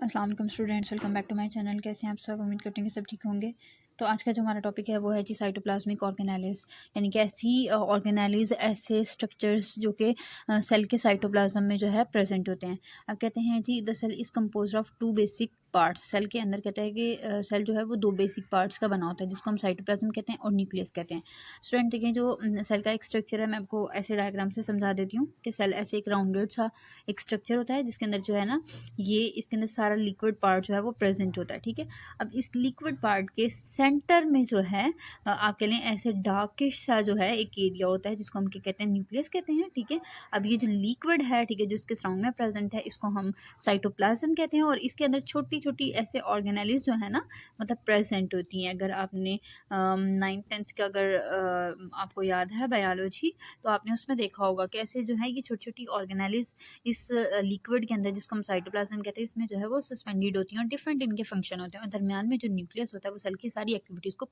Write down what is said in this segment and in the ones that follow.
अस्सलाम वालेकुम students, welcome back to my channel. कैसे हैं आप सब? उम्मीद करते हैं कि सब ठीक होंगे। तो आज का जो हमारा टॉपिक है वो है जी साइटोप्लाज्मिक ऑर्गेनेलिज, यानी कि ऐसी ऑर्गेनेलिज, ऐसे स्ट्रक्चर्स जो कि सेल के साइटोप्लाज्म में जो है प्रेजेंट होते हैं। अब कहते हैं जी the cell is composed of two basic parts. Cell के अंदर कहते हैं कि सेल जो है वो दो बेसिक पार्ट्स का बना होता है, जिसको हम साइटोप्लाज्म कहते हैं और न्यूक्लियस कहते हैं। स्टूडेंट देखें, जो सेल का एक स्ट्रक्चर है, मैं आपको ऐसे डायग्राम से समझा देती हूँ कि सेल ऐसे एक राउंडेड सा एक स्ट्रक्चर होता है, जिसके अंदर जो है ना ये इसके अंदर सारा लिक्विड पार्ट जो है वो प्रेजेंट होता है। ठीक है, अब इस लिक्विड पार्ट के सेंटर में जो है आप कह लें ऐसे डार्किश सा जो है एक एरिया होता है, जिसको हम क्या कहते हैं, न्यूक्लियस कहते हैं। ठीक है, अब ये जो लिक्विड है, ठीक है, जो इसके सराउंड में प्रेजेंट है, इसको हम साइटोप्लाज्म कहते हैं। और इसके अंदर छोटी छोटी ऐसे ऑर्गेनेलिज जो है ना, मतलब प्रेजेंट होती हैं। अगर आपने 9th-10th का अगर आपको याद है बायोलॉजी, तो आपने उसमें देखा होगा कि ऐसे जो है ये छोटी छोटी ऑर्गेनेलिज इस लिक्विड के अंदर, जिसको हम साइटोप्लाज्म कहते हैं, इसमें जो है वो सस्पेंडेड होती हैं और डिफरेंट इनके फंक्शन होते हैं। और दरमियान में जो न्यूक्लियस होता है वो सेल की सारी एक्टिविटीज़ को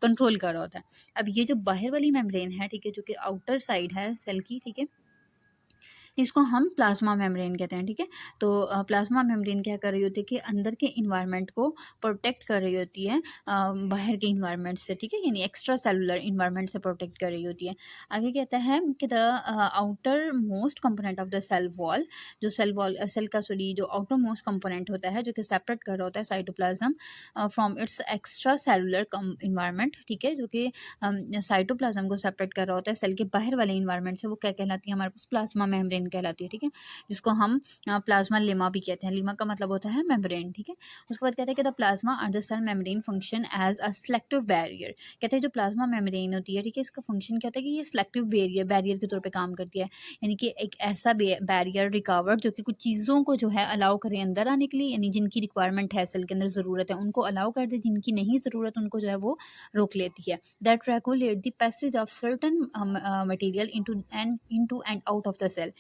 कंट्रोल कर रहा होता है। अब ये जो बाहर वाली मेम्ब्रेन है, ठीक है, जो कि आउटर साइड है सेल की, ठीक है, इसको हम प्लाज्मा मेम्ब्रेन कहते हैं। ठीक है, तो प्लाज्मा मेम्ब्रेन क्या कर रही होती है कि अंदर के इन्वायरमेंट को प्रोटेक्ट कर रही होती है बाहर के इन्वायरमेंट से। ठीक है, यानी एक्स्ट्रा सेलुलर इन्वायरमेंट से प्रोटेक्ट कर रही होती है। आगे कहता है कि the outermost component of the cell wall, जो सेल का जो आउटर मोस्ट कंपोनेंट होता है, जो कि सेपरेट कर रहा होता है cytoplasm from its extra cellular environment. ठीक है, जो कि साइटोप्लाज्म को सेपरेट कर रहा होता है सेल के बाहर वाले इन्वायरमेंट से, वो क्या कहलाती है हमारे पास? प्लाज्मा मेम्ब्रेन कहलाती है। ठीक है, जिसको हम प्लाज्मा लेमा भी कहते हैं। लेमा का मतलब होता है मेम्ब्रेन। ठीक है, उसके बाद कहते हैं कि द प्लाज्मा और the cell membrane function as a selective barrier. कहते हैं जो प्लाज्मा मेम्ब्रेन होती है, ठीक है, इसका फंक्शन क्या होता है कि ये सिलेक्टिव बैरियर के तौर पे काम करती है। यानी कि एक ऐसा बैरियर रिकवर जो कि कुछ चीज़ों को जो है अलाउ करे अंदर आने के लिए, यानी जिनकी रिक्वायरमेंट है सेल के अंदर, ज़रूरत है, उनको अलाउ कर दे, जिनकी नहीं ज़रूरत उनको जो है वो रोक लेती है। That regulate the passage of certain material into and out of the cell,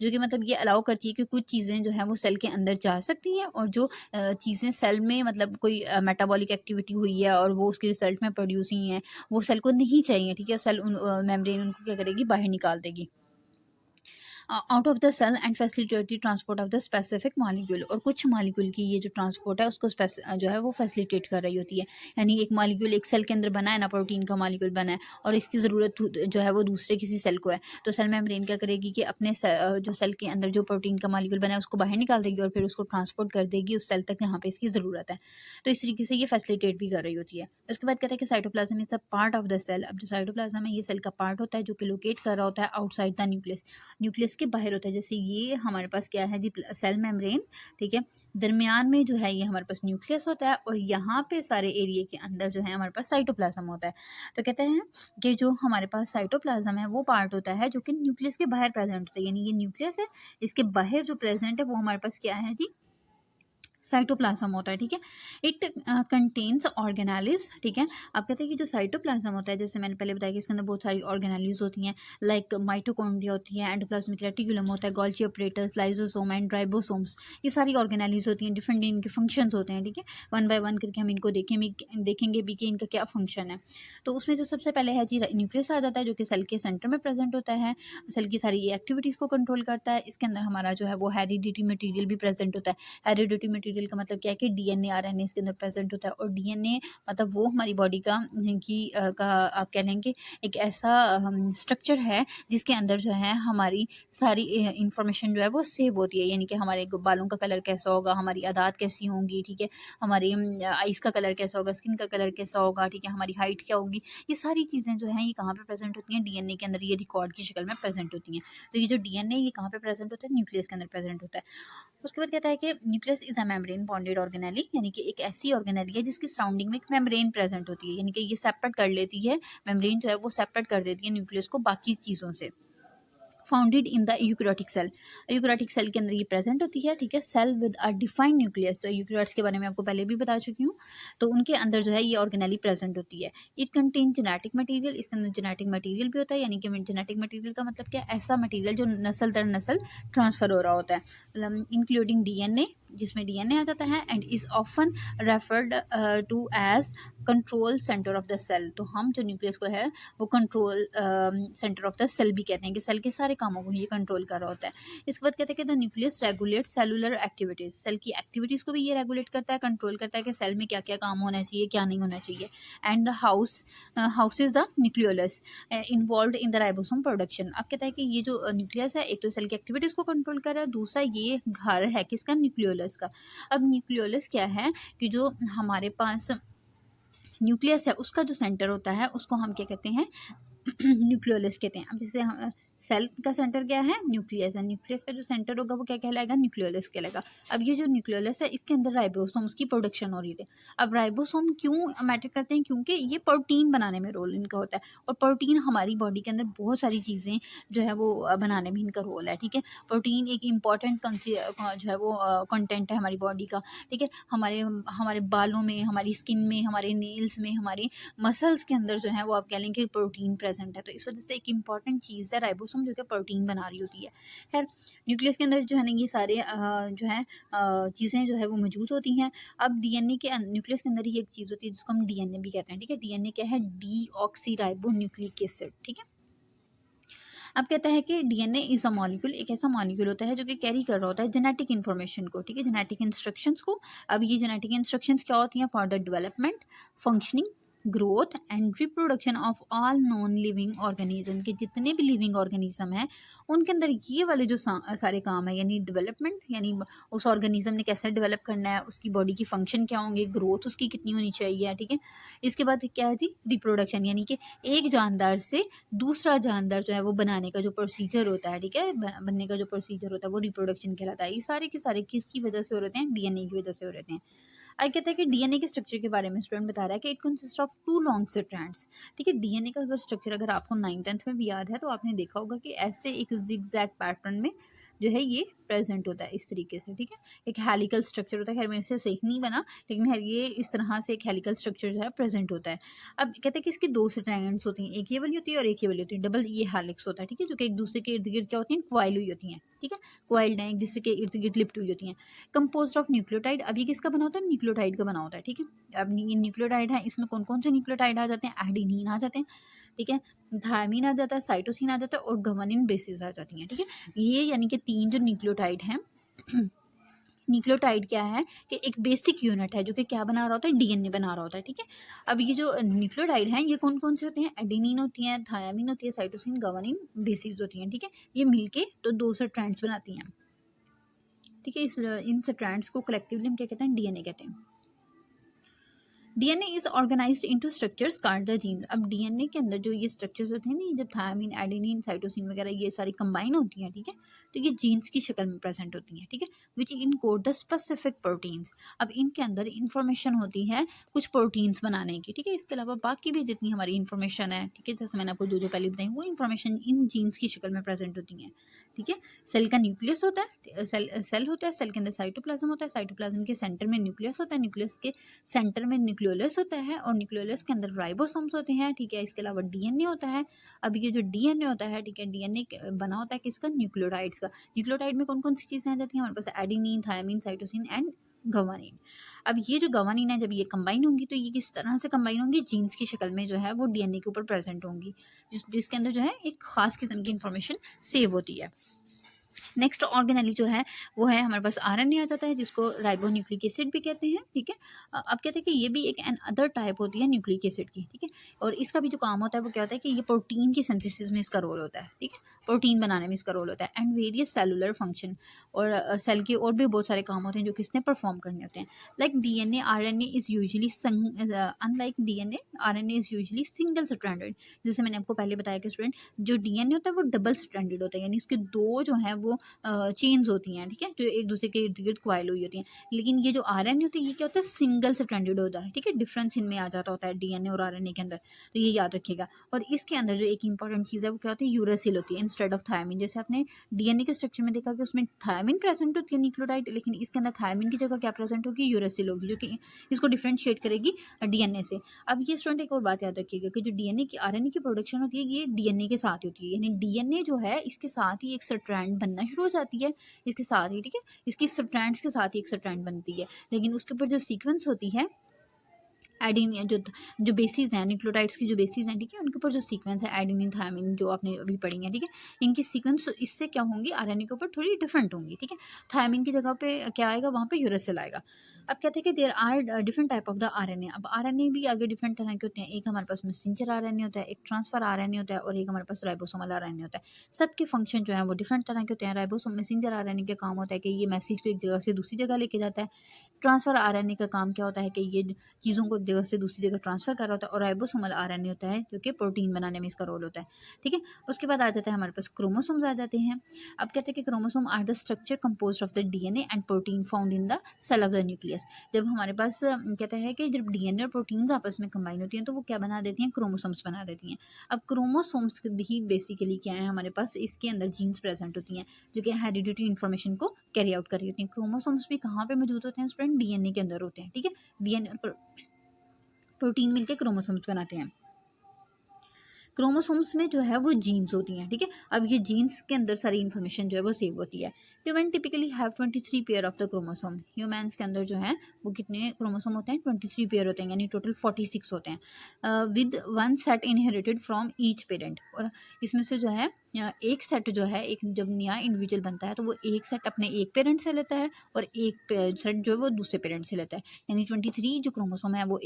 जो कि मतलब ये अलाउ करती है कि कुछ चीज़ें जो हैं वो सेल के अंदर जा सकती हैं, और जो चीज़ें सेल में मतलब कोई मेटाबॉलिक एक्टिविटी हुई है और वो उसके रिजल्ट में प्रोड्यूस हुई हैं, वो सेल को नहीं चाहिए। ठीक है, सेल मेम्ब्रेन उनको क्या करेगी? बाहर निकाल देगी out of the cell and facilitate the transport of the specific molecule. और कुछ मॉलिक्यूल की ये जो ट्रांसपोर्ट है उसको जो है वो फैसिलिटेट कर रही होती है। यानी एक मॉलिक्यूल एक सेल के अंदर बना है ना, प्रोटीन का मॉलिक्यूल बना है, और इसकी ज़रूरत जो है वो दूसरे किसी सेल को है, तो सेल मेम्ब्रेन क्या करेगी कि अपने जो सेल के अंदर जो प्रोटीन का मॉलिक्यूल बना है उसको बाहर निकाल देगी और फिर उसको ट्रांसपोर्ट कर देगी उस सेल तक जहाँ पे इसकी ज़रूरत है। तो इस तरीके से ये फैसिलिटेट भी कर रही होती है। उसके बाद कहते हैं कि cytoplasm is a part of the cell. अब जो साइटोप्लाज्म है ये सेल का पार्ट होता है, जो कि लोकेट कर रहा होता है आउटसाइड द न्यूक्लियस, न्यूक्लियस के बाहर होता है। जैसे ये हमारे पास क्या है जी? Cell membrane. ठीक है, दरमियान में जो है ये हमारे पास न्यूक्लियस होता है, और यहाँ पे सारे एरिया के अंदर जो है हमारे पास साइटोप्लाज्म होता है। तो कहते हैं कि जो हमारे पास साइटोप्लाज्म है वो पार्ट होता है जो कि न्यूक्लियस के बाहर प्रेजेंट होता है। यानी ये न्यूक्लियस है, इसके बाहर जो प्रेजेंट है वो हमारे पास क्या है जी? साइटोप्लाज्म होता है। ठीक है, इट कंटेन्स ऑर्गेनेलिज। ठीक है, अब कहते हैं कि जो साइटोप्लाज्म होता है, जैसे मैंने पहले बताया कि इसके अंदर बहुत सारी ऑर्गेनेलिज होती हैं, लाइक माइटोकॉन्ड्रिया होती है, एंडोप्लाज्मिक रेटिकुलम होता है, Golgi operators, lysosome and ribosomes. ये सारी ऑर्गेनेलिज होती हैं, डिफरेंट इनके फंक्शंस होते हैं। ठीक है, वन बाय वन करके हम इनको देखेंगे भी कि इनका क्या फंक्शन है। तो उसमें जो सबसे पहले है जी न्यूक्लियस आ जाता है, जो कि सेल के सेंटर में प्रेजेंट होता है, सेल की सारी एक्टिविटीज़ को कंट्रोल करता है। इसके अंदर हमारा जो है वो हेरिडिटी मटीरियल भी प्रेजेंट होता है। हेरिडिटी मटीरियल का मतलब क्या है कि डीएनए आरएनए इसके अंदर प्रेजेंट होता है। और डीएनए मतलब वो हमारी बॉडी का आप कह लेंगे एक ऐसा स्ट्रक्चर है जिसके अंदर जो है हमारी सारी इंफॉर्मेशन जो है वो सेव होती है। यानी कि हमारे बालों का कलर कैसा होगा, हमारी आदत कैसी होंगी, ठीक है, हमारी आइज़ का कलर कैसा होगा, स्किन का कलर कैसा होगा, ठीक है, हमारी हाइट क्या होगी, ये सारी चीज़ें जो हैं ये कहाँ पे प्रेजेंट होती हैं? डीएनए के अंदर, ये रिकॉर्ड की शक्ल में प्रेजेंट होती हैं। तो ये जो डीएनए ये कहाँ पे प्रेजेंट होता है? न्यूक्लियस के अंदर प्रेजेंट होता है। उसके बाद कहता है कि nucleus is a membrane bonded organelle, यानी कि एक ऐसी ऑर्गेनेली है जिसकी सराउंडिंग में एक मेम्ब्रेन प्रेजेंट होती है। यानी कि ये सेपरेट कर लेती है, मेम्ब्रेन जो है वो सेपरेट कर देती है न्यूक्लियस को बाकी चीज़ों से। Founded in the eukaryotic cell, eukaryotic cell के अंदर ये प्रेजेंट होती है। ठीक है, cell with a defined nucleus, तो यूकैरियोट्स के बारे में आपको पहले भी बता चुकी हूँ, तो उनके अंदर जो है ये ऑर्गेनेली प्रेजेंट होती है। इट कंटेन जेनेटिक मटेरियल, इसके अंदर जेनेटिक मटेरियल भी होता है। यानी कि जेनेटिक मटेरियल का मतलब क्या? ऐसा मटेरियल जो नस्ल दर नस्ल ट्रांसफर हो रहा होता है, इंक्लूडिंग डीएनए, जिसमें डीएनए आ जाता है, and is often referred to as control centre of the cell. तो हम जो न्यूक्लियस को है वो control centre of the cell भी कहते हैं कि सेल के सारे कामों को ये कंट्रोल कर रहा होता है। इसके बाद कहते हैं कि the nucleus regulate cellular activities, cell की एक्टिविटीज़ को भी ये रेगुलेट करता है, कंट्रोल करता है कि सेल में क्या क्या काम होना चाहिए, क्या नहीं होना चाहिए। And house is the nucleolus involve in the ribosome production. अब कहता है कि ये जो न्यूक्लियस है एक तो सेल की एक्टिविटीज़ को कंट्रोल कर रहा है, दूसरा ये घर है किसका, न्यूक्लियोलस का। अब न्यूक्लियोलस क्या है कि जो हमारे पास न्यूक्लियस है उसका जो सेंटर होता है उसको हम क्या कहते हैं, न्यूक्लियोलस कहते हैं। अब जैसे सेल का सेंटर क्या है, न्यूक्लियस है, न्यूक्लियस का जो सेंटर होगा वो क्या कहलाएगा, न्यूक्लियोलस कहलाएगा। अब ये जो न्यूक्लियोलस है इसके अंदर राइबोसोम्स की प्रोडक्शन हो रही थी। अब राइबोसोम क्यों मैटर करते हैं, क्योंकि ये प्रोटीन बनाने में रोल इनका होता है, और प्रोटीन हमारी बॉडी के अंदर बहुत सारी चीज़ें जो है वो बनाने में इनका रोल है, ठीक है। प्रोटीन एक इम्पॉर्टेंट जो है वो कंटेंट है हमारी बॉडी का, ठीक है। हमारे हमारे बालों में, हमारी स्किन में, हमारे नेल्स में, हमारे मसल्स के अंदर जो है वो आप कह लें कि प्रोटीन प्रेजेंट है। तो इस वजह से एक इंपॉर्टेंट चीज़ है राइबोसोम जो कि प्रोटीन बना रही होती है। खैर न्यूक्लियस के अंदर जो है ना ये सारे जो है चीज़ें जो है वो मौजूद होती हैं। अब डीएनए के न्यूक्लियस के अंदर ही एक चीज़ होती है जिसको हम डीएनए भी कहते हैं, ठीक है। डीएनए क्या है, डीऑक्सी न्यूक्लिक एसिड, ठीक है। अब कहता है कि डीएनए इज अ मॉलिक्यूल, एक ऐसा मॉलिक्यूल होता है जो कि कैरी कर रहा होता है जेनेटिक इन्फॉर्मेशन को, ठीक है, जेनेटिक इंस्ट्रक्शंस को। अब ये जेनेटिक इंस्ट्रक्शंस क्या होती हैं, for the development, functioning, growth and reproduction of all non living organism, के जितने भी लिविंग ऑर्गेनिज्म हैं उनके अंदर ये वाले जो सारे काम है, यानी डेवलपमेंट, यानी उस ऑर्गेनिज्म ने कैसे डेवलप करना है, उसकी बॉडी की फंक्शन क्या होंगे, ग्रोथ उसकी कितनी होनी चाहिए, ठीक है। इसके बाद क्या है जी, रिप्रोडक्शन, यानी कि एक जानदार से दूसरा जानदार जो है वो बनाने का जो प्रोसीजर होता है, ठीक है, बनने का जो प्रोसीजर होता है वो रिप्रोडक्शन कहलाता है। ये सारे के सारे किसकी वजह से हो रहे हैं, डीएनए की वजह से हो रहे हैं। आई कहता है कि डीएनए के स्ट्रक्चर के बारे में स्टूडेंट बता रहा है कि it consist of 2 long strands, ठीक है। डीएनए का अगर स्ट्रक्चर अगर आपको 9th-10th में भी याद है तो आपने देखा होगा कि ऐसे एक जिगजैग पैटर्न में जो है ये प्रेजेंट होता है इस तरीके से, ठीक है। एक हेलिकल स्ट्रक्चर होता है, खैर मेरे से सही नहीं बना लेकिन है ये इस तरह से एक हेलिकल स्ट्रक्चर जो है प्रेजेंट होता है। अब कहते हैं कि इसकी 2 स्ट्रैंड्स होती हैं, एक ये वाली होती है और एक ये वाली होती है, डबल ये हेलिक्स होता है, ठीक है, जो कि एक दूसरे के इर्द गिर्द क्या होती हैं, क्वाइल हुई होती हैं, ठीक है, क्वाइल्ड हैं एक दूसरे के इर्द गिर्द लिपटी हुई होती हैं। कंपोज्ड ऑफ न्यूक्लियोटाइड, अब ये किसका बना होता है, न्यूक्लियोटाइड का बना होता है, ठीक है। अब ये न्यूक्लियोटाइड है, इसमें कौन कौन से न्यूक्लियोटाइड आ जाते हैं, एडेनिन आ जाते हैं, ठीक है, थायमीन आ जाता है, साइटोसिन आ जाता है और गवानिन बेसिस आ जाती हैं, ठीक है। ये यानी कि 3 जो न्यूक्लियोटाइड हैं न्यूक्लियोटाइड क्या है कि एक बेसिक यूनिट है जो कि क्या बना रहा होता है, डीएनए बना रहा होता है, ठीक है। अब ये जो न्यूक्लियोटाइड हैं ये कौन कौन से होते हैं, एडेनिन होती हैं, थायमीन होती है, साइटोसिन, गवानिन बेसिस होती हैं, ठीक है। ये मिलके तो 2 स्ट्रैंड्स बनाती हैं, ठीक है। इन स्ट्रैंड्स को कलेक्टिवली हम क्या कहते हैं, डीएनए कहते हैं। DNA is organised into structures called the genes. अब डीएनए के अंदर जो ये स्ट्रक्चर्स होते हैं ना, जब थायमीन, एडेनिन, साइटोसिन वगैरह ये सारी कंबाइन होती हैं, ठीक है, तो ये जीन्स की शक्ल में प्रेजेंट होती हैं, ठीक है, विच इनकोड द स्पेसिफिक प्रोटीन्स। अब इनके अंदर इंफॉर्मेशन होती है कुछ प्रोटीन्स बनाने की, ठीक है। इसके अलावा बाकी भी जितनी हमारी इंफॉर्मेशन है, ठीक है, जैसे मैंने आपको जो पहले बताई वो इंफॉर्मेशन इन जीन्स की शक्ल में प्रेजेंट होती हैं, ठीक है। सेल का न्यूक्लियस होता है, सेल होता है, सेल के अंदर साइटोप्लाज्म होता है, साइटोप्लाज्म के सेंटर में न्यूक्लियस होता है, न्यूक्लियस के सेंटर में न्यूक्लियोलस होता है और न्यूक्लियोलस के अंदर राइबोसोम्स होते हैं, ठीक है। इसके अलावा डीएनए होता है। अब ये जो डीएनए होता है, ठीक है, डीएनए बना होता है किसका, न्यूक्लियोटाइड्स का। न्यूक्लियोटाइड में कौन कौन सी चीज़ें आ जाती हैं हमारे पास, एडेनिन, थायमीन, साइटोसिन एंड गवानिन। अब ये जो गवानिन है जब ये कंबाइन होंगी तो ये किस तरह से कंबाइन होंगी, जीन्स की शक्ल में जो है वो डीएनए के ऊपर प्रेजेंट होंगी, जिसके अंदर जो है एक खास किस्म की इंफॉर्मेशन सेव होती है। नेक्स्ट ऑर्गेनेली जो है वो है हमारे पास आरएनए आ जाता है जिसको राइबोन्यूक्लिक एसिड भी कहते हैं, ठीक है। अब कहते हैं कि ये भी एक एन अदर टाइप होती है न्यूक्लिक एसिड की, ठीक है। और इसका भी जो काम होता है वो क्या होता है कि ये प्रोटीन की सिंथेसिस में इसका रोल होता है, ठीक है, प्रोटीन बनाने में इसका रोल होता है। एंड वेरियस सेलुलर फंक्शन, और सेल के और भी बहुत सारे काम होते हैं जो किसने परफॉर्म करने होते हैं। Like DNA, RNA is usually unlike DNA, RNA is usually single stranded. जैसे मैंने आपको पहले बताया कि स्टूडेंट जो डीएनए होता है वो डबल स्ट्रैंडेड होता है, यानी उसके 2 जो है वो चेन्स होती हैं, ठीक है, जो एक दूसरे के इर्द गिर्द क्वाइल हुई होती हैं। लेकिन ये जो आरएनए होती है ये क्या होता है, सिंगल स्ट्रैंडेड होता है, ठीक है। डिफरेंस इनमें आ जाता होता है डीएनए और आरएनए के अंदर, तो ये याद रखिएगा। और इसके अंदर जो एक इंपॉर्टेंट चीज़ है वो क्या होती है, यूरेसिल होती है इंस्टेड ऑफ थायमीन। जैसे आपने डीएनए के स्ट्रक्चर में देखा कि उसमें थायमीन प्रेजेंट होती है न्यूक्लियोटाइड, लेकिन इसके अंदर थायमीन की जगह क्या प्रेजेंट होगी, यूरेसिल होगी, जो कि इसको डिफ्रेंशिएट करेगी डीएनए से। अब ये स्टूडेंट एक और बात याद रखिएगा कि जो डीएनए की आरएनए की प्रोडक्शन होती है ये डीएनए के साथ होती है, यानी डीएनए जो है इसके साथ ही एक स्ट्रैंड बनना शुरू हो जाती है इसके साथ ही, ठीक है, इसकी स्ट्रैंड्स के साथ ही एक स्ट्रैंड बनती है। लेकिन उसके ऊपर जो सीक्वेंस होती है एडेनिन जो बेसिस हैं, न्यूक्लियोटाइड्स की जो बेसिस हैं, ठीक है, उनके ऊपर जो सीक्वेंस है एडेनिन थायमिन जो आपने अभी पढ़ी है, ठीक है, इनकी सीक्वेंस इससे क्या होंगी, आरएनए के ऊपर थोड़ी डिफरेंट होंगी, ठीक है। थायमिन की जगह पे क्या आएगा, वहाँ पे यूरेसिल आएगा। अब कहते हैं कि there are different type of the RNA. अब आरएनए भी आगे डिफरेंट तरह के होते हैं। एक हमारे पास मैसेंजर आरएनए होता है, एक ट्रांसफर आरएनए होता है, और एक हमारे पास राइबोसोमल आरएनए होता है। सबके फंक्शन जो है वो डिफरेंट तरह के होते हैं। राइबोसोम मैसेंजर आरएनए का काम होता है कि ये मैसेज को एक जगह से दूसरी जगह लेके जाता है। ट्रांसफर आरएनए का काम क्या होता है कि ये चीज़ों को एक जगह से दूसरी जगह ट्रांसफर कर रहा होता है। और राइबोसोमल आरएनए होता है जो कि प्रोटीन बनाने में इसका रोल होता है, ठीक है। उसके बाद आ जाता है हमारे पास क्रोमोसोम्स आ जाते हैं। अब कहते हैं कि chromosome are the structure composed of the DNA and protein found in the cell of the nucleus. जब हमारे पास कहता है कि जब डीएनए और प्रोटीन्स आपस में कंबाइन होती हैं तो वो क्या बना देती हैं, क्रोमोसोम्स बना देती हैं। अब क्रोमोसोम्स भी बेसिकली क्या है, हमारे पास इसके अंदर जीन्स प्रेजेंट होती हैं जो कि हेरिडिटरी इन्फॉर्मेशन को कैरी आउट कर रही होती हैं। क्रोमोसोम्स भी कहाँ पे मौजूद होते हैं स्टूडेंट, डीएनए के अंदर होते हैं, ठीक है। डीएनए और प्रोटीन मिलकर क्रोमोसोम्स बनाते हैं। क्रोमोसोम्स में जो है वो जीन्स होती हैं, ठीक है। अब ये जीन्स के अंदर सारी इन्फॉर्मेशन जो है वो सेव होती है। Human typically have 23 pair of the chromosome. Humans के अंदर जो है वो कितने क्रोमोसोम होते हैं, 23 पेयर होते हैं, यानी टोटल 46 होते हैं, with one set inherited from each parent. और इसमें से जो है एक सेट जो है, एक जब नया इंडिविजुअल बनता है तो वो एक सेट अपने एक पेरेंट से लेता है और एक सेट जो है वो दूसरे पेरेंट से लेता है। यानी 23 जो क्रोमोसोम है वो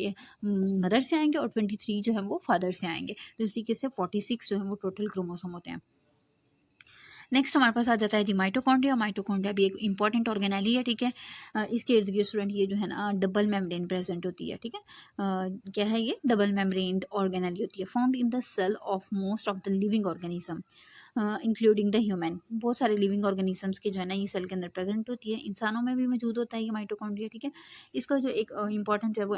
मदर से आएंगे और 23 जो है वो फादर से आएंगे। तो इस तरीके से 46 जो है वो टोटल क्रोमोसोम होते हैं। नेक्स्ट हमारे पास आ जाता है जी माइटोकॉन्ड्रिया। माइटोकॉन्ड्रिया भी एक इंपॉर्टेंट ऑर्गेनेली है, ठीक है। इसके इर्द गिर्द स्टूडेंट ये जो है ना डबल मेम्ब्रेन प्रेजेंट होती है, ठीक है। क्या है ये, डबल मेम्ब्रेन ऑर्गेनेली होती है, found in the cell of most of the living organism including the human. बहुत सारे लिविंग ऑर्गेनिजम्स के जो है ना ये सेल के अंदर प्रेजेंट होती है। इंसानों में भी मौजूद होता है ये माइटोकॉन्ड्रिया, ठीक है। इसका जो एक इंपॉर्टेंट जो है वो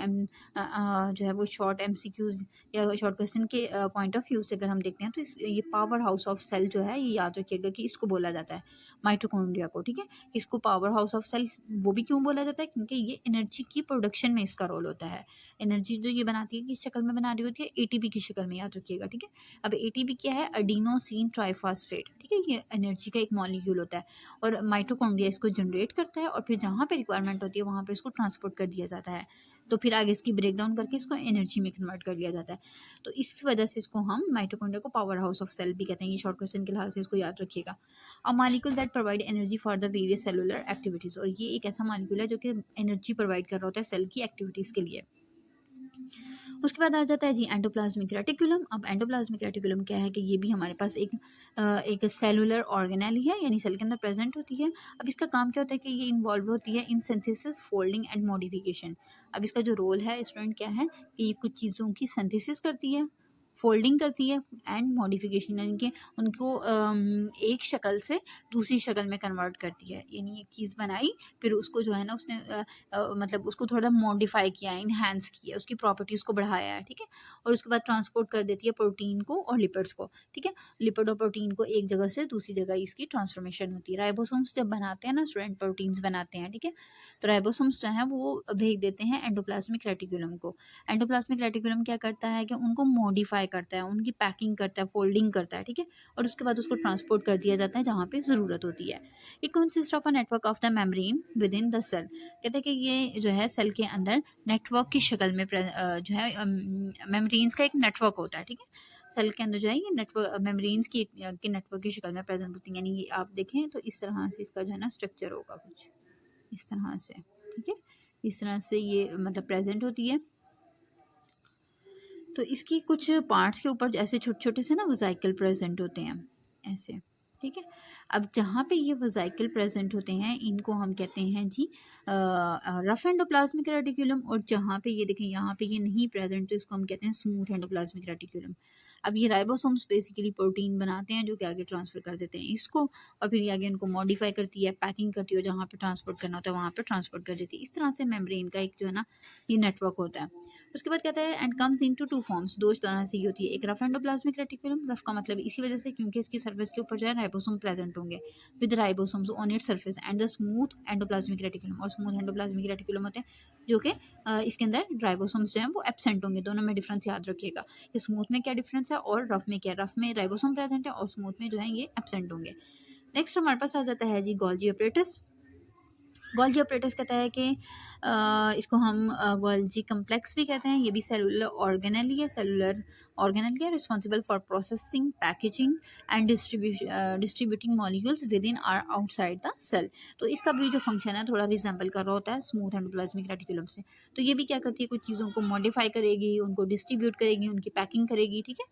जो है वो शॉर्ट एमसीक्यूज या शॉर्ट क्वेश्चन के पॉइंट ऑफ व्यू से अगर हम देखते हैं तो ये पावर हाउस ऑफ सेल जो है ये याद रखिएगा कि इसको बोला जाता है माइटोकॉन्ड्रिया को, ठीक है। इसको पावर हाउस ऑफ सेल वो भी क्यों बोला जाता है, क्योंकि ये एनर्जी की प्रोडक्शन में इसका रोल होता है। एनर्जी जो ये बनाती है किस शक्ल में बना रही होती है, एटीपी की शक्ल में, याद रखिएगा, ठीक है। अब एटीपी क्या है, एडिनोसिन ट्राइफॉस्फेट, ठीक है। ये एनर्जी का एक मॉलिक्यूल होता है और माइटोकॉन्ड्रिया इसको जनरेट करता है और फिर जहाँ पे रिक्वायरमेंट होती है वहाँ पे इसको ट्रांसपोर्ट कर दिया जाता है। तो फिर आगे इसकी ब्रेक डाउन करके इसको एनर्जी में कन्वर्ट कर दिया जाता है। तो इस वजह से इसको हम माइटोकॉन्ड्रिया को पावर हाउस ऑफ सेल भी कहते हैं। ये शॉर्ट क्वेश्चन के लिहाज से इसको याद रखिएगा। A molecule that provide energy for the various cellular activities. और ये एक ऐसा मॉलिक्यूल है जो कि एनर्जी प्रोवाइड कर रहा होता है सेल की एक्टिविटीज के लिए। उसके बाद आ जाता है जी एंडोप्लाज्मिक रेटिकुलम। अब एंडोप्लाज्मिक रेटिकुलम क्या है कि ये भी हमारे पास एक सेलुलर ऑर्गेनेल है, यानी सेल के अंदर प्रेजेंट होती है। अब इसका काम क्या होता है कि ये इन्वॉल्व होती है in synthesis, folding and modification. अब इसका जो रोल है स्टूडेंट क्या है कि ये कुछ चीज़ों की सिंथेसिस करती है, फोल्डिंग करती है एंड मॉडिफिकेशन, यानी कि उनको एक शक्ल से दूसरी शक्ल में कन्वर्ट करती है। यानी एक चीज़ बनाई फिर उसको जो है ना उसने मतलब उसको थोड़ा मॉडिफाई किया, इन्हांस किया, उसकी प्रॉपर्टीज़ को बढ़ाया है, ठीक है। और उसके बाद ट्रांसपोर्ट कर देती है प्रोटीन को और लिपिड्स को, ठीक है। लिपिड और प्रोटीन को एक जगह से दूसरी जगह इसकी ट्रांसफॉर्मेशन होती है। राइबोसोम्स जब बनाते हैं ना स्टूडेंट, प्रोटीन्स बनाते हैं, ठीक है। तो राइबोसोम्स जो है वो भेज देते हैं एंडोप्लाज्मिक रेटिकुलम को। एंडोप्लाज्मिक रेटिकुलम क्या करता है कि उनको मॉडिफाई करता है, उनकी पैकिंग करता है, फोल्डिंग करता है, ठीक है। और उसके बाद उसको ट्रांसपोर्ट कर दिया जाता है जहाँ पे ज़रूरत होती है। It consist of a network of the membrane within the cell. कहते हैं कि ये जो है सेल के अंदर नेटवर्क की शक्ल में जो है मेम्ब्रेन्स का एक नेटवर्क होता है, ठीक है। सेल के अंदर जो है ये नेटवर्क मेम्ब्रेन्स की नेटवर्क की शक्ल में प्रेजेंट होती है। यानी ये आप देखें तो इस तरह से इसका जो है ना स्ट्रक्चर होगा कुछ इस तरह से, ठीक है। इस तरह से ये मतलब प्रेजेंट होती है। तो इसकी कुछ पार्ट्स के ऊपर ऐसे छोटे छोटे से ना वज़ाइकल प्रेजेंट होते हैं ऐसे, ठीक है। अब जहाँ पे ये वज़ाइकल प्रेजेंट होते हैं इनको हम कहते हैं जी रफ एंडोप्लाज्मिक रेटिकुलम। और जहाँ पे ये देखें यहाँ पे ये नहीं प्रेजेंट तो इसको हम कहते हैं स्मूथ एंडोप्लाज्मिक रेटिकुलम। अब ये राइबोसोम्स बेसिकली प्रोटीन बनाते हैं जो कि आगे ट्रांसफ़र कर देते हैं इसको, और फिर ये आगे उनको मॉडिफाई करती है, पैकिंग करती है, और जहाँ पे ट्रांसपोर्ट करना होता है वहाँ पे ट्रांसपोर्ट कर देती है। इस तरह से मेम्ब्रेन का एक जो है ना ये नेटवर्क होता है। उसके बाद कहता है and comes into two forms. दो तरह से ये होती है, एक रफ एंडोप्लाज्मिक रेटिकुलम। रफ का मतलब इसी वजह से क्योंकि इसकी सर्फेस के ऊपर जो है राइबोसोम प्रेजेंट होंगे with ribosomes on it's surface, and the smooth endoplasmic reticulum. और स्मूथ एंडोप्लाज्मिक रेटिकुलम होते हैं जो कि इसके अंदर राइबोसोम्स जो हैं वो एब्सेंट होंगे। दोनों में डिफरेंस याद रखिएगा कि स्मूथ में क्या डिफरेंस है और रफ में क्या। रफ में राइबोसोम प्रेजेंट है और स्मूथ में जो है ये एब्सेंट होंगे। नेक्स्ट हमारे पास आ जाता है जी गोल्गी अपरेटस। गोल्जी ऑपरेटर्स कहता है कि इसको हम गोल्जी कम्प्लेक्स भी कहते हैं। ये भी सेलुलर ऑर्गेनेली है। सेलुलर ऑर्गेनेली है responsible for processing, packaging and distributing molecules within or outside the cell. तो इसका भी जो फंक्शन है थोड़ा रिजेंबल कर रहा होता है स्मूथ एंडोप्लाज्मिक रेटिकुलम से। तो ये भी क्या करती है, कुछ चीज़ों को मॉडिफाई करेगी, उनको डिस्ट्रीब्यूट करेगी, उनकी पैकिंग करेगी, ठीक है,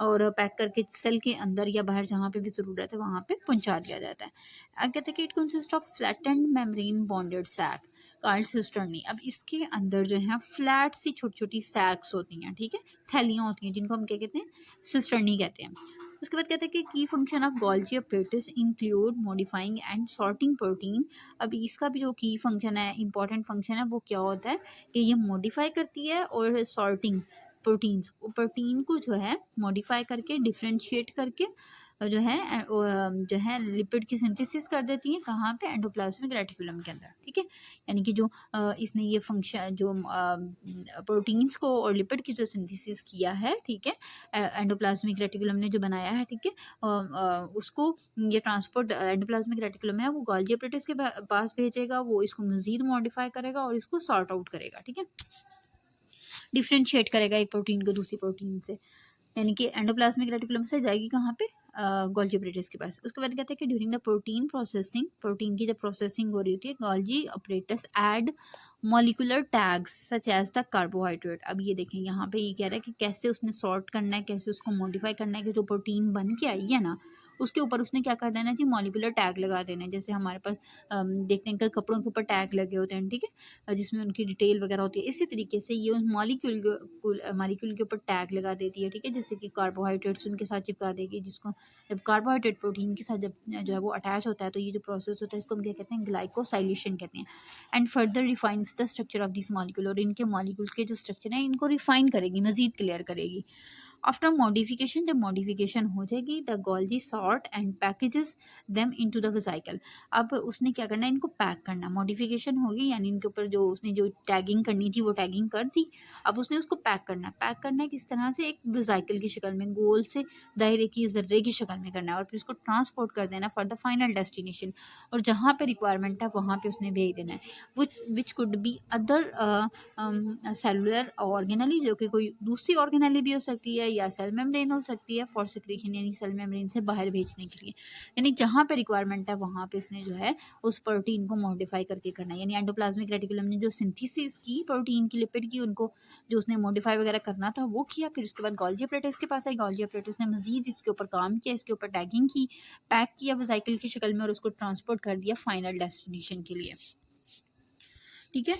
और पैक करके सेल के अंदर या बाहर जहाँ पे भी ज़रूरत है वहाँ पे पहुँचा दिया जाता है। अब कहते हैं कि it consist of flattened membrane bonded sac called cisternae. अब इसके अंदर जो है फ्लैट सी छोटी छोटी सैक्स होती हैं, ठीक है, थैलियाँ होती हैं, जिनको हम क्या कहते हैं, सिस्टर्नी कहते हैं। उसके बाद कहते हैं कि की function of Golgi apparatus include modifying and sorting protein. अब इसका भी जो की फंक्शन है, इंपॉर्टेंट फंक्शन है, वो क्या होता है कि ये मॉडिफाई करती है और सॉर्टिंग प्रोटीन्स, प्रोटीन को जो है मॉडिफाई करके डिफ्रेंशिएट करके जो है जो है लिपिड की सिंथेसिस कर देती है, कहाँ पे, एंडोप्लाज्मिक रेटिकुलम के अंदर, ठीक है। यानी कि जो इसने ये फंक्शन जो प्रोटीन्स को और लिपिड की जो सिंथेसिस किया है, ठीक है, एंडोप्लाज्मिक रेटिकुलम ने जो बनाया है, ठीक है, उसको ये ट्रांसपोर्ट एंडोप्लाज्मिक रेटिकुलम है वो गोल्जी apparatus के पास भेजेगा, वो इसको मजीद मॉडिफाई करेगा और इसको सॉर्ट आउट करेगा, ठीक है, डिफ्रेंशिएट करेगा एक प्रोटीन को दूसरी प्रोटीन से। यानी कि एंडोप्लाज्मिक रेटिकुलम से जाएगी कहाँ पे, गोल्जी apparatus के पास। उसके बाद कहते हैं कि during the protein processing, protein की जब प्रोसेसिंग हो रही होती है, Golgi apparatus add molecular tags such as the carbohydrate. अब ये देखें यहाँ पे ये कह रहा है कि कैसे उसने सॉर्ट करना है, कैसे उसको मॉडिफाई करना है कि जो प्रोटीन बन के आई है ना उसके ऊपर उसने क्या कर देना जी, मॉलिकुलर टैग लगा देना है। जैसे हमारे पास देखते हैं कि कपड़ों के ऊपर टैग लगे होते हैं, ठीक है, जिसमें उनकी डिटेल वगैरह होती है। इसी तरीके से ये उस मॉलिक्यूल के ऊपर टैग लगा देती है, ठीक है, जैसे कि कार्बोहाइड्रेट्स उनके साथ चिपका देगी, जिसको जब कार्बोहाइड्रेट प्रोटीन के साथ जब जो है वो अटैच होता है तो ये जो प्रोसेस होता है इसको हम क्या कहते हैं, ग्लाइकोसाइलेशन कहते हैं। And further refines the structure of this molecule, और इनके मॉलिक्यूल के जो स्ट्रक्चर है इनको रिफाइन करेगी, मजीद क्लियर करेगी। आफ्टर मॉडिफिकेशन, जब मॉडिफिकेशन हो जाएगी, the Golgi sort and packages them into the vesicle. अब उसने क्या करना है, इनको पैक करना। मॉडिफिकेशन होगी यानी इनके ऊपर जो उसने जो टैगिंग करनी थी वो टैगिंग कर दी, अब उसने उसको पैक करना है। पैक करना है किस तरह से, एक वेसिकल की शक्ल में, गोल से दायरे की जर्रे की शक्ल में करना है, और फिर उसको ट्रांसपोर्ट कर देना फॉर द फाइनल डेस्टिनेशन, और जहाँ पे रिक्वायरमेंट है वहाँ पे उसने भेज देना है, which could be other cellular organelle, जो कि कोई दूसरी ऑर्गेनली भी हो सकती है, या सेल मेम्ब्रेन हो सकती है फॉर सिक्रीशन, यानी सेल मेम्ब्रेन से बाहर भेजने के लिए। यानी जहाँ पे रिक्वायरमेंट है वहाँ पे इसने जो है उस प्रोटीन को मॉडिफाई करके करना है। यानी एंडोप्लाज्मिक रेटिकुलम ने जो सिंथेसिस की प्रोटीन की, लिपिड की, उनको जो उसने मॉडिफाई वगैरह करना था वो किया। फिर उसके बाद गोल्जी apparatus के पास आई, गोल्जी apparatus ने मजीद इसके ऊपर काम किया, इसके ऊपर टैगिंग की, पैक किया वेसिकल की शक्ल में, और उसको ट्रांसपोर्ट कर दिया फाइनल डेस्टिनेशन के लिए, ठीक है।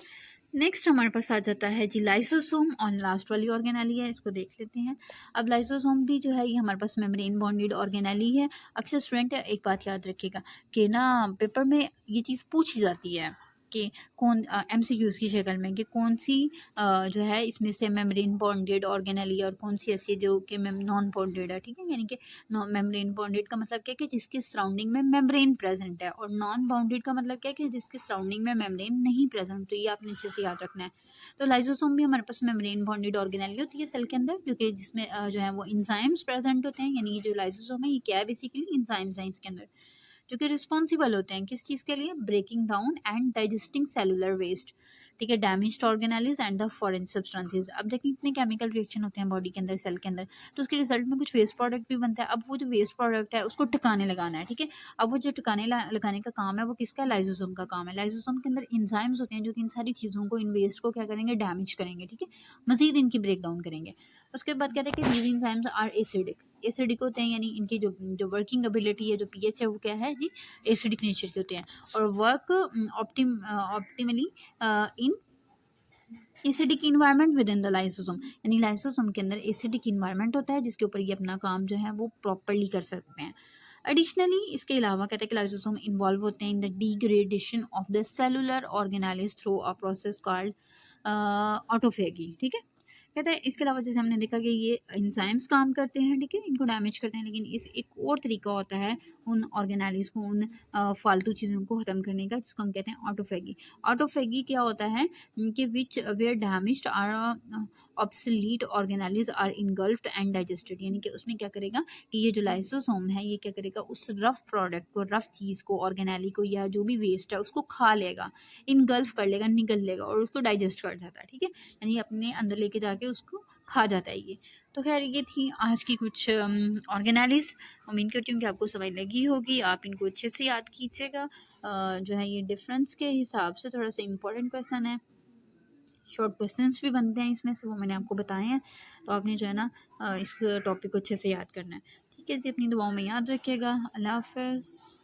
नेक्स्ट हमारे पास आ जाता है जी लाइसोसोम, ऑन लास्ट वाली ऑर्गेनेली है, इसको देख लेते हैं। अब लाइसोसोम भी जो है ये हमारे पास मेम्ब्रेन बॉन्डेड ऑर्गेनेली है। अक्सर स्टूडेंट एक बात याद रखिएगा कि ना पेपर में ये चीज़ पूछी जाती है कि कौन MCQs की शक्ल में, कि कौन सी जो है इसमें से मेम्ब्रेन बॉन्डेड ऑर्गेनेली और कौन सी ऐसी है जो कि नॉन बॉन्डेड है, ठीक है। यानी कि मेम्ब्रेन बॉन्डेड का मतलब क्या है कि जिसके सराउंडिंग में मेम्ब्रेन प्रेजेंट है, और नॉन बाउंडेड का मतलब क्या है कि जिसके सराउंडिंग में मेम्ब्रेन नहीं प्रेजेंट। तो ये आपने अच्छे से याद रखना है। तो लाइसोसोम भी हमारे पास मेम्ब्रेन बॉन्डेड ऑर्गेनेली होती है सेल के अंदर, जो कि जिसमें जो है वो इंजाइम्स प्रेजेंट होते हैं। यानी ये जो लाइसोसोम है ये क्या है, बेसिकली इंजाइम्स हैं इसके अंदर, जो कि रिस्पॉन्सिबल होते हैं किस चीज़ के लिए, breaking down and digesting cellular waste, ठीक है, damaged organelles and the foreign substances. अब देखिए इतने केमिकल रिएक्शन होते हैं बॉडी के अंदर, सेल के अंदर, तो उसके रिजल्ट में कुछ वेस्ट प्रोडक्ट भी बनता है। अब वो जो वेस्ट प्रोडक्ट है उसको ठिकाने लगाना है, ठीक है। अब वो जो ठिकाने लगाने का काम है वो किसका है, लाइसोसोम का काम है। लाइसोसोम के अंदर इंजाइम्स होते हैं जो कि इन सारी चीज़ों को, इन वेस्ट को क्या करेंगे, डैमेज करेंगे, ठीक है, मजीद इनकी ब्रेक डाउन करेंगे। उसके बाद कहते हैं कि these enzymes आर एसिडिक होते हैं, यानी इनकी जो जो वर्किंग एबिलिटी है, जो pH है वो क्या है जी, एसिडिक नेचर के होते हैं, और work optimally in acidic environment with in the lysosome. यानी लाइसोसोम के अंदर एसिडिक इन्वायरमेंट होता है जिसके ऊपर ये अपना काम जो है वो प्रॉपरली कर सकते हैं। एडिशनली इसके अलावा कहते हैं कि लाइसोसोम इन्वॉल्व होते हैं in the degradation of the cellular organelles through a process called autophagy, ठीक है। कहता है इसके अलावा जैसे हमने देखा कि ये एंजाइम्स काम करते हैं, ठीक है, इनको डैमेज करते हैं, लेकिन इस एक और तरीका होता है उन ऑर्गेनाइज को, उन फालतू चीज़ों को ख़त्म करने का, जिसको हम कहते हैं ऑटोफेगी। ऑटोफेगी क्या होता है कि which were damaged or obsolete organelles are engulfed and digested, यानी कि उसमें क्या करेगा कि ये जो लाइसोसोम है ये क्या करेगा, उस रफ प्रोडक्ट को, रफ चीज़ को, ऑर्गेनाली को, या जो भी वेस्ट है उसको खा लेगा, इनगल्फ कर लेगा, निगल लेगा और उसको डाइजेस्ट कर जाता है, ठीक है, यानी अपने अंदर लेके जाके उसको खा जाता है ये। तो खैर ये थी आज की कुछ ऑर्गेनाइज। उम्मीद करती हूँ कि आपको समझ लगी होगी, आप इनको अच्छे से याद कीजिएगा। जो है ये डिफरेंस के हिसाब से थोड़ा सा इम्पोर्टेंट क्वेश्चन है, शॉर्ट क्वेश्चंस भी बनते हैं इसमें से, वो मैंने आपको बताए हैं। तो आपने जो है ना इस टॉपिक को अच्छे से याद करना है, ठीक है जी। अपनी दुआओं में याद रखिएगा। अल्लाह हाफ़िज़।